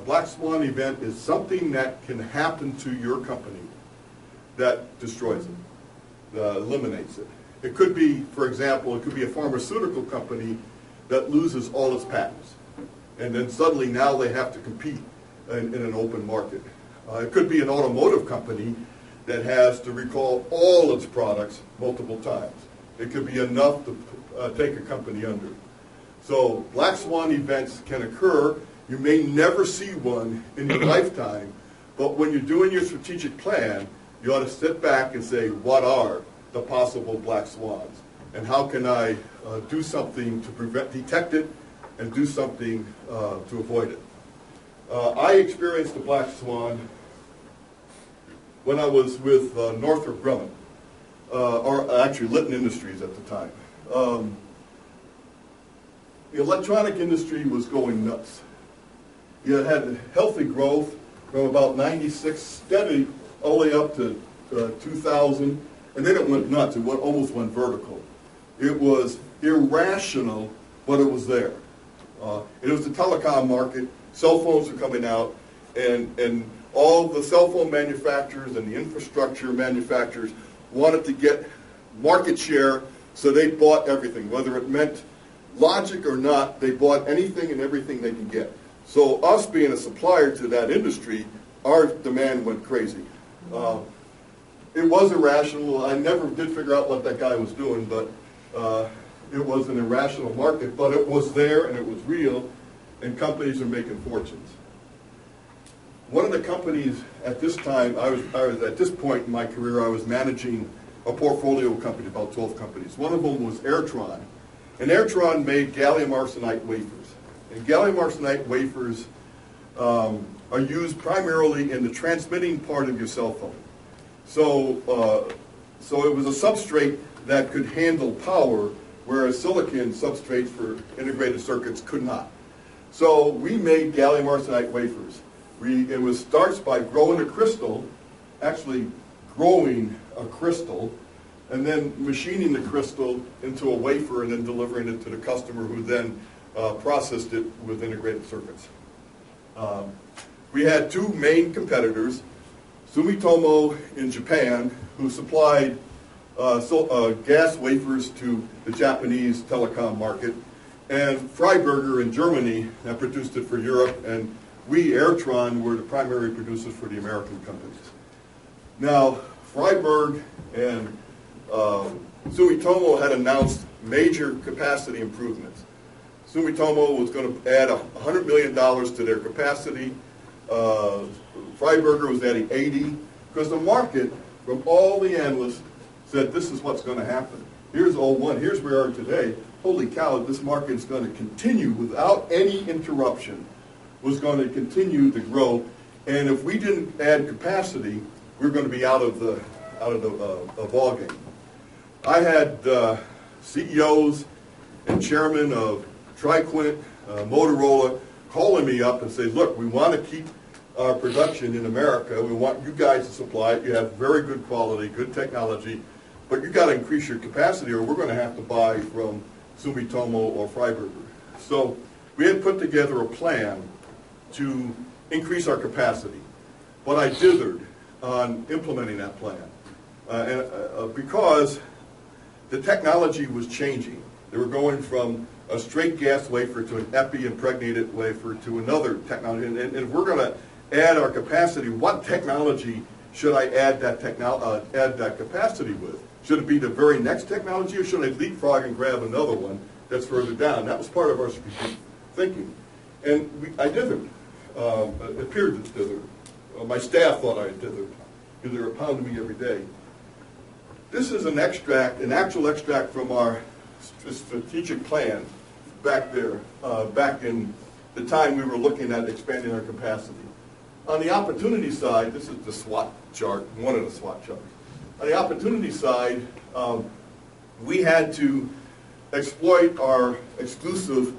A black swan event is something that can happen to your company that destroys it, eliminates it. It could be, for example, it could be a pharmaceutical company that loses all its patents. And then suddenly now they have to compete in an open market. It could be an automotive company that has to recall all its products multiple times. It could be enough to take a company under. So black swan events can occur. You may never see one in your lifetime, but when you're doing your strategic plan, you ought to sit back and say, what are the possible black swans? And how can I do something to detect it and do something to avoid it? I experienced the black swan when I was with Northrop Grumman, or actually Litton Industries at the time. The electronic industry was going nuts. You had healthy growth from about 96 steady all the way up to 2000, and then it went nuts. It almost went vertical. It was irrational, but it was there. It was the telecom market. Cell phones were coming out, and all the cell phone manufacturers and the infrastructure manufacturers wanted to get market share, so they bought everything. Whether it meant logic or not, they bought anything and everything they could get. So us being a supplier to that industry, our demand went crazy. It was irrational. I never did figure out what that guy was doing, but it was an irrational market, but it was there and it was real, and companies are making fortunes. One of the companies at this time, I was at this point in my career, I was managing a portfolio company, about 12 companies. One of them was Airtron, and Airtron made gallium arsenide wafers. And gallium arsenide wafers are used primarily in the transmitting part of your cell phone. So it was a substrate that could handle power, whereas silicon substrates for integrated circuits could not. So we made gallium arsenide wafers. It starts by growing a crystal, actually growing a crystal, and then machining the crystal into a wafer and then delivering it to the customer, who then processed it with integrated circuits. We had two main competitors, Sumitomo in Japan, who supplied gas wafers to the Japanese telecom market, and Freiberger in Germany that produced it for Europe, and we, Airtron, were the primary producers for the American companies. Now, Freiberg and Sumitomo had announced major capacity improvements. Sumitomo was going to add $100 million to their capacity. Freiberger was adding 80, because the market, from all the analysts, said this is what's going to happen. Here's 01, here's where we are today. Holy cow, this market is going to continue without any interruption, was going to continue to grow. And if we didn't add capacity, we were going to be out of the ball game. I had CEOs and chairmen of Triquint, Motorola, calling me up and say, look, we want to keep our production in America. We want you guys to supply it. You have very good quality, good technology, but you've got to increase your capacity or we're going to have to buy from Sumitomo or Freiberger. So we had put together a plan to increase our capacity, but I dithered on implementing that plan because the technology was changing. They were going from a straight gas wafer to an epi impregnated wafer to another technology. And if we're going to add our capacity, what technology should I add that capacity with? Should it be the very next technology, or should I leapfrog and grab another one that's further down? That was part of our strategic thinking. And I dithered. It appeared to dither. My staff thought I had dithered, because they were pounding me every day. This is an extract, an actual extract from our strategic plan back there, back in the time we were looking at expanding our capacity. On the opportunity side, this is the SWOT chart, one of the SWOT charts. On the opportunity side, we had to exploit our exclusive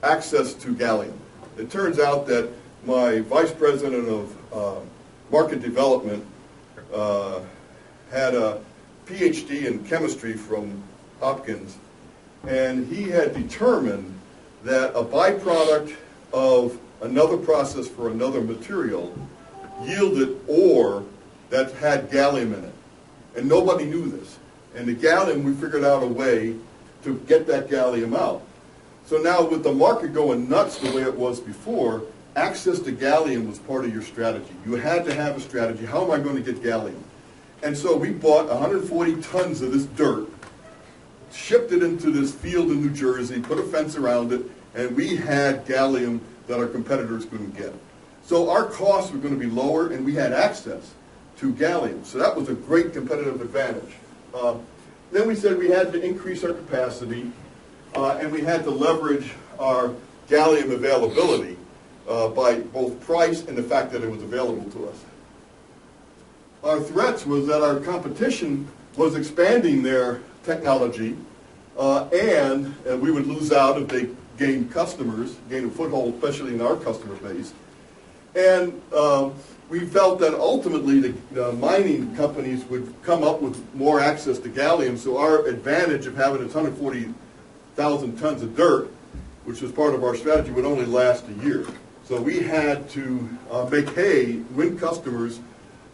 access to gallium. It turns out that my vice president of market development had a PhD in chemistry from Hopkins, and he had determined that a byproduct of another process for another material yielded ore that had gallium in it. And nobody knew this. And the gallium, we figured out a way to get that gallium out. So now with the market going nuts the way it was before, access to gallium was part of your strategy. You had to have a strategy. How am I going to get gallium? And so we bought 140 tons of this dirt, shipped it into this field in New Jersey, put a fence around it, and we had gallium that our competitors couldn't get. So our costs were going to be lower, and we had access to gallium. So that was a great competitive advantage. Then we said we had to increase our capacity, and we had to leverage our gallium availability by both price and the fact that it was available to us. Our threats was that our competition was expanding their technology, and we would lose out if they gained customers, gained a foothold, especially in our customer base. And we felt that ultimately the mining companies would come up with more access to gallium, so our advantage of having 140,000 tons of dirt, which was part of our strategy, would only last a year. So we had to make hay, win customers,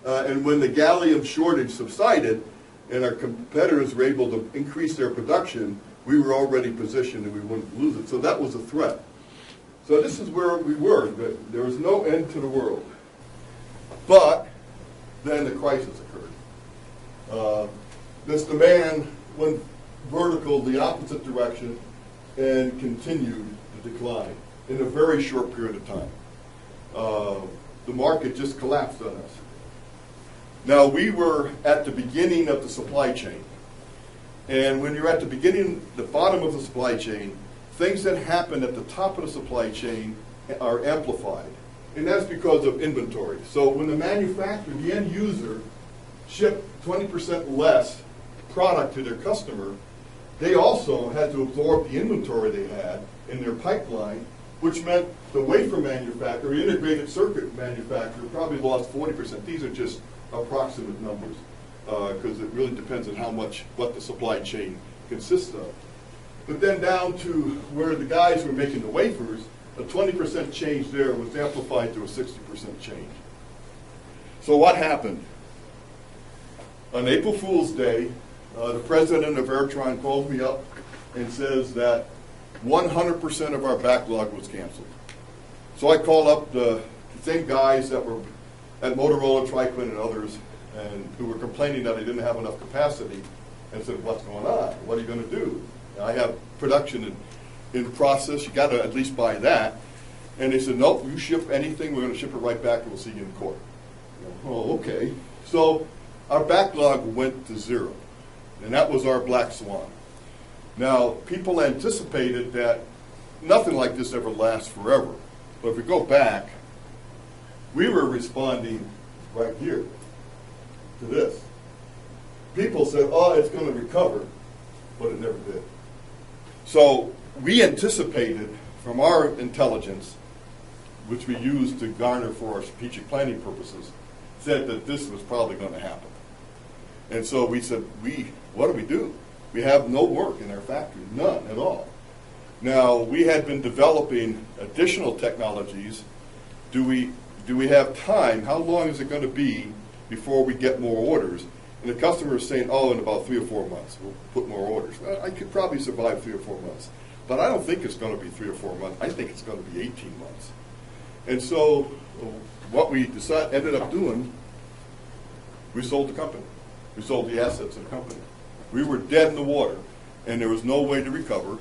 and when the gallium shortage subsided and our competitors were able to increase their production, we were already positioned and we wouldn't lose it. So that was a threat. So this is where we were. There was no end to the world. But then the crisis occurred. This demand went vertical the opposite direction and continued to decline in a very short period of time. The market just collapsed on us. Now, we were at the beginning of the supply chain. And when you're at the beginning, the bottom of the supply chain, things that happen at the top of the supply chain are amplified. And that's because of inventory. So when the manufacturer, the end user, shipped 20% less product to their customer, they also had to absorb the inventory they had in their pipeline, which meant the wafer manufacturer, integrated circuit manufacturer, probably lost 40%. These are just approximate numbers, because it really depends on what the supply chain consists of. But then down to where the guys were making the wafers, a 20% change there was amplified to a 60% change. So what happened? On April Fool's Day, the president of Airtron calls me up and says that 100% of our backlog was canceled. So I call up the same guys that were at Motorola, TriQuint, and others, and who were complaining that they didn't have enough capacity, and said, what's going on? What are you going to do? I have production in process. You got to at least buy that. And they said, nope, you ship anything, we're going to ship it right back, and we'll see you in court. Oh, okay. So our backlog went to zero, and that was our black swan. Now, people anticipated that nothing like this ever lasts forever. But if we go back, we were responding right here to this. People said, oh, it's going to recover, but it never did. So we anticipated from our intelligence, which we used to garner for our strategic planning purposes, said that this was probably going to happen. And so we said, what do we do? We have no work in our factory, none at all. Now, we had been developing additional technologies. Do we have time? How long is it going to be before we get more orders? And the customer is saying, oh, in about 3 or 4 months, we'll put more orders. Well, I could probably survive 3 or 4 months. But I don't think it's going to be 3 or 4 months. I think it's going to be 18 months. And so what we ended up doing, we sold the company. We sold the assets of the company. We were dead in the water, and there was no way to recover.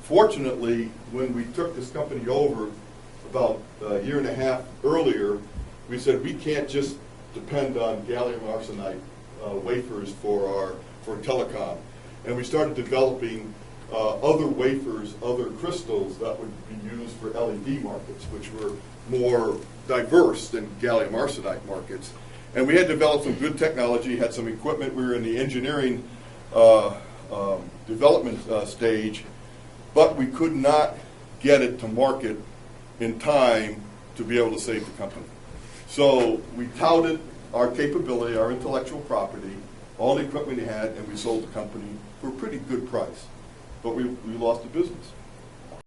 Fortunately, when we took this company over about a year and a half earlier, we said we can't just depend on gallium arsenide wafers for telecom. And we started developing other wafers, other crystals that would be used for LED markets, which were more diverse than gallium arsenide markets. And we had developed some good technology, had some equipment. We were in the engineering development stage, but we could not get it to market in time to be able to save the company. So we touted our capability, our intellectual property, all the equipment we had, and we sold the company for a pretty good price. But we lost the business.